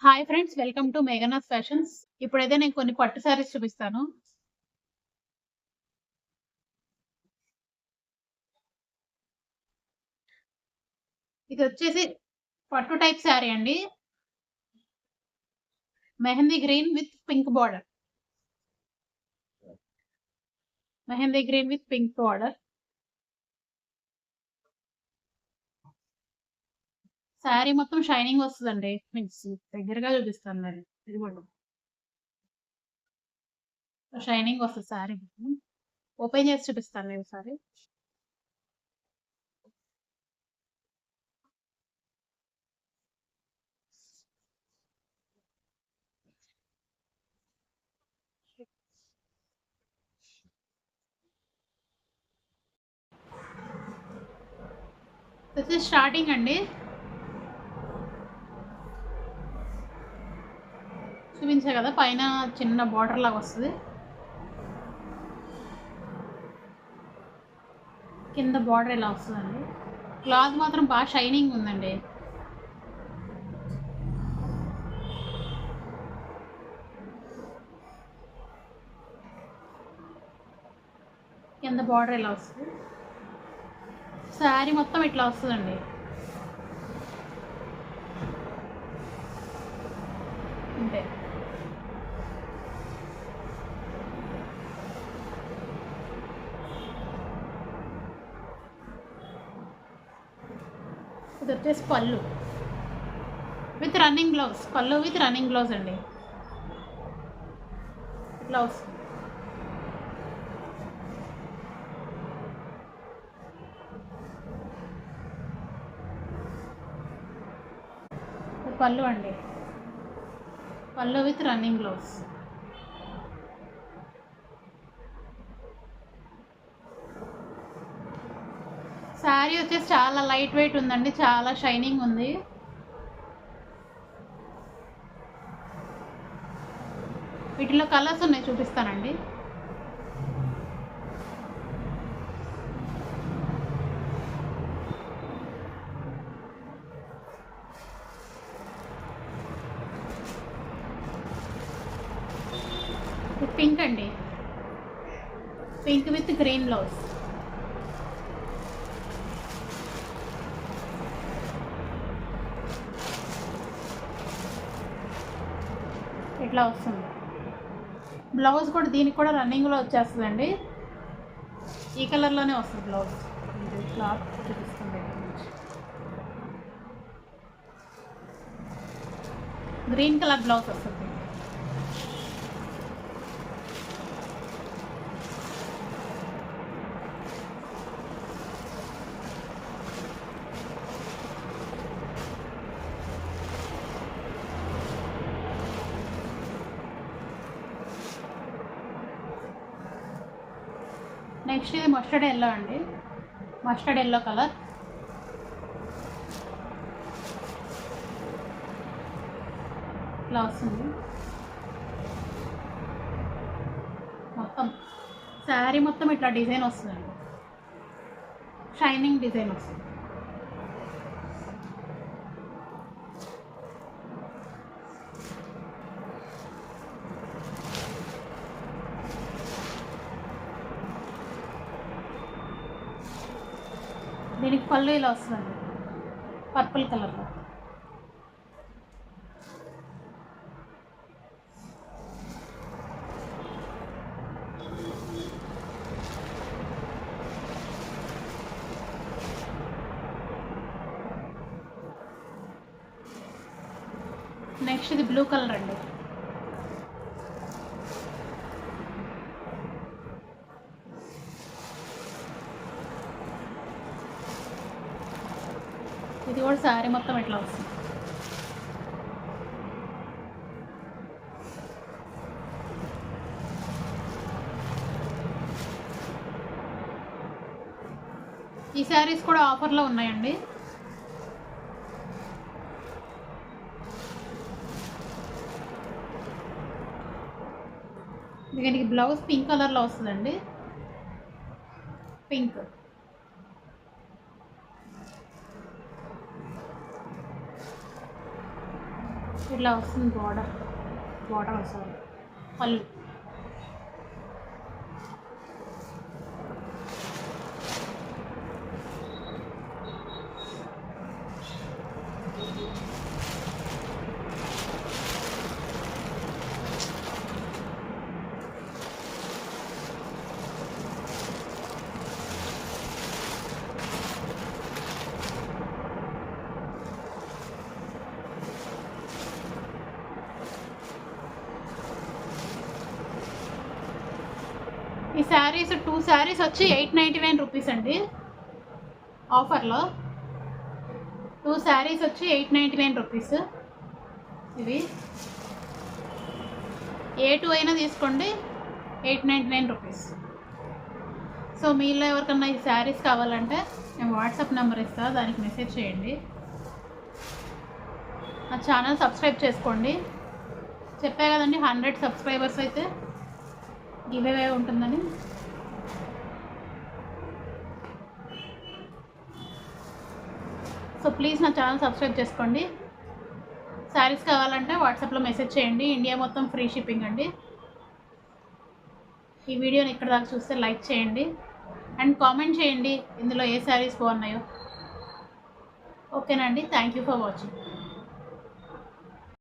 Hi friends, welcome to Meghana's fashions. ఇప్పుడైతే నేను కొన్ని పట్టు శారీస్ చూపిస్తాను. ఇది వచ్చేసి పట్టు టైప్ శారీ అండి. Mehndi green with pink border. Mehndi green with pink border. Sari మొత్తం షైనింగ్ వస్తుందండి. మీన్స్ దగ్గరగా చూపిస్తాను నేను. ఇది కూడా షైనింగ్ వస్తుంది శారీ. ఓపెన్ చేసి చూపిస్తాను నేను సారీ. వచ్చేసి స్టార్టింగ్ అండి. చూపించే కదా, పైన చిన్న బార్డర్ లాగా వస్తుంది, కింద బార్డర్ ఇలా వస్తుందండి. క్లాత్ మాత్రం బాగా షైనింగ్ ఉందండి. కింద బార్డర్ ఇలా వస్తుంది. శారీ మొత్తం ఇట్లా వస్తుందండి. అంతే. ఇది వచ్చేసి పళ్ళు విత్ రన్నింగ్ గ్లౌజ్. పళ్ళు విత్ రన్నింగ్ గ్లౌజ్ అండి. ఇట్లా వస్తుంది. ఇది పళ్ళు అండి. పళ్ళు విత్ రన్నింగ్ గ్లౌజ్. శారీ వచ్చేసి చాలా లైట్ వెయిట్ ఉందండి, చాలా షైనింగ్ ఉంది. వీటిలో కలర్స్ ఉన్నాయి, చూపిస్తానండి. ఇది పింక్ అండి. Pink with green blouse. ఇట్లా వస్తుంది. బ్లౌజ్ కూడా దీనికి కూడా రన్నింగ్లో వచ్చేస్తుందండి. ఈ కలర్లోనే వస్తుంది బ్లౌజ్. ఇది క్లాత్ చూపిస్తుంది. గ్రీన్ కలర్ బ్లౌజ్ వస్తుంది. నెక్స్ట్ ఇది మస్టర్డ్ ఎల్లో అండి. Mustard yellow colour. ఇట్లా వస్తుంది మొత్తం. శారీ మొత్తం ఇట్లా డిజైన్ వస్తుందండి, షైనింగ్ డిజైన్ వస్తుంది. దీనికి పళ్ళు ఇలా వస్తుందండి, పర్పుల్ కలర్లో. నెక్స్ట్ ఇది బ్లూ కలర్ అండి. ఇది కూడా శారీ మొత్తం ఇట్లా వస్తుంది. ఈ శారీస్ కూడా ఆఫర్లో ఉన్నాయండి. దీనికి బ్లౌజ్ పింక్ కలర్లో వస్తుందండి. పింక్. ఇట్లా వస్తుంది బార్డర్ వస్తుంది పళ్ళు. ఈ శారీస్ 2 శారీస్ వచ్చి 899 రూపీస్ అండి ఆఫర్లో. 2 శారీస్ వచ్చి 899 రూపీస్. ఇవి ఏ 2 అయినా తీసుకోండి 899 రూపీస్. సో మీలో ఎవరికన్నా ఈ శారీస్ కావాలంటే నేను వాట్సాప్ నెంబర్ ఇస్తాను, దానికి మెసేజ్ చేయండి. నా ఛానల్ సబ్స్క్రైబ్ చేసుకోండి. చెప్పా కదండి 100 సబ్స్క్రైబర్స్ అయితే గివ్ అవే ఉంటుందని. సో ప్లీజ్ నా ఛానల్ సబ్స్క్రైబ్ చేసుకోండి. శారీస్ కావాలంటే వాట్సాప్లో మెసేజ్ చేయండి. ఇండియా మొత్తం ఫ్రీ షిప్పింగ్ అండి. ఈ వీడియోని ఇక్కడ దాకా చూస్తే లైక్ చేయండి అండ్ కామెంట్ చేయండి ఇందులో ఏ శారీస్ బాగున్నాయో. ఓకేనండి, థ్యాంక్ యూ ఫర్ వాచింగ్.